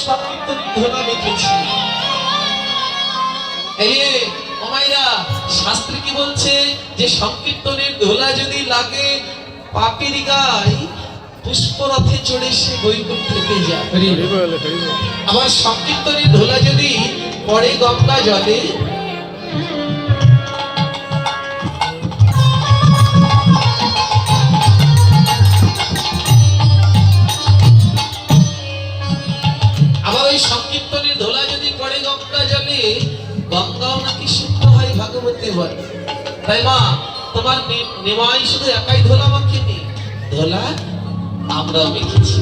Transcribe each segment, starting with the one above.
সংকীর্তনের ধোলা মেখেছি। এই ওমাইরা, শাস্ত্রে কি বলছে যে সংকীর্তনের ধোলা যদি লাগে পাপীর গায়ে, পুষ্পরথে চড়ে সে বৈকুণ্ঠে যায়। আবার সংকীর্তনের ধোলা যদি পড়ে গঙ্গা জলে, আবার ওই সংকীর্তনের ধোলা যদি পড়ে গঙ্গা জলে, গঙ্গাও নাকি শুদ্ধ হয় ভাগবতে বলে। তাই মা, তোমার নিমাই শুধু একাই ধোলা মাখেনি, ধোলা আমরাও মেখেছি।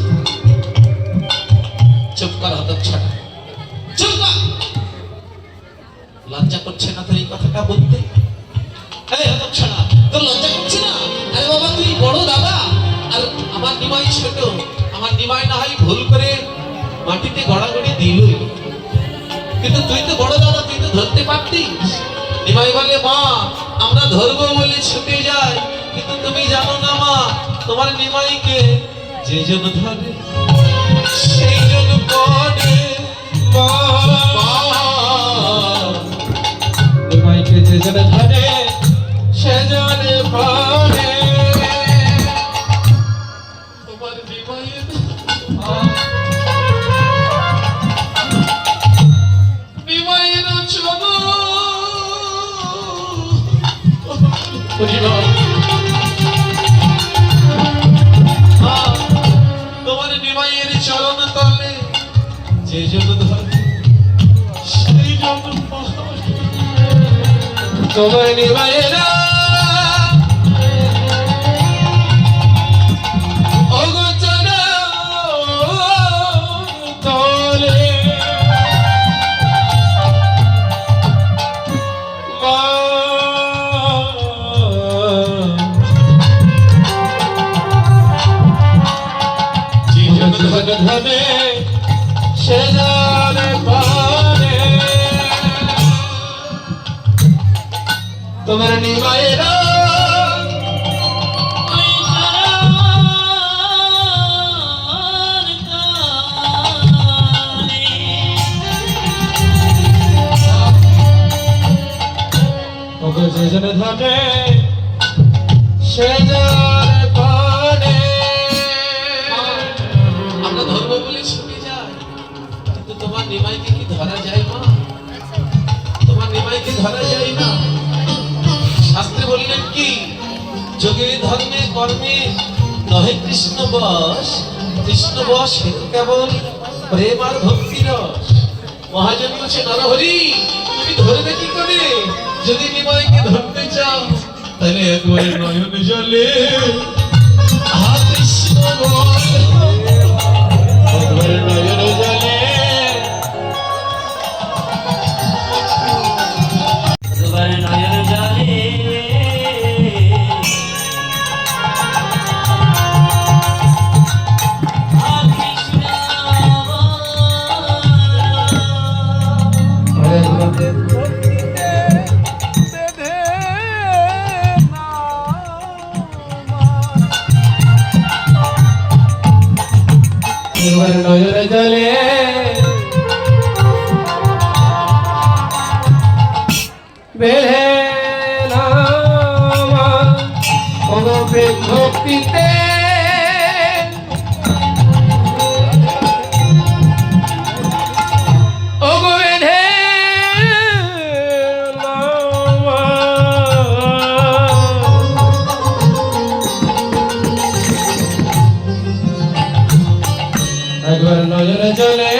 চুপ কর হতচ্ছাড়া, চুপ কর। লজ্জা করছে না তোর এই কথাটা বলতে? এই হতচ্ছাড়া, তোর লজ্জা করছে না? আরে বাবা, তুই বড় দাদা আর আমার নিমাই ছোট। আমার নিমাই না হয় ভুল করে মাটিতে গড়াগড়ি দিলই, কিন্তু তুই তো বড় দাদা, তুই তো ধরতে পারতিস। নিমাই বলে, মা আমরা ধরবো বলে ছুটে যাই, কিন্তু তুমি জানো না মা, তোমার নিমাইকে যে জন ধরে সেই জন পড়ে। নিমাইকে যে জন ধরে সে জন পড়ে। তোমার নিমাইয়ের তোমার নিমাইয়ের চরণ তলে যে জন ধরে সেই জন পায়। তোমার নিমাইয়ের অগোচর তলে ধনে সে জানে পারে। তোমার নিমাইয়েরা যে জন ধনে সে জানে পারে। আমরা ধর্ম বলে ছুটে যাই, কিন্তু তোমার নিমাইকে কি ধরা যায় মা? তোমার নিমাইকে ধরা যায় না। শাস্ত্রে বললেন কি, যোগে ধর্মে কর্মে নহে কৃষ্ণ বশ, কৃষ্ণ বশ হেতু কেবল প্রেম আর ভক্তি রস। মহাজন বলছে, নরহরি তুমি ধরবে কি করে? যদি নিমাইকে ধরতে চাও তাহলে একবারে নয়ন জলে কৃষ্ণ বল, একবারে নয়ন জলে, একবারে নয়ন জলে নয়ন জলে বেড়ে ভক্তিতে একবার নজরে চলে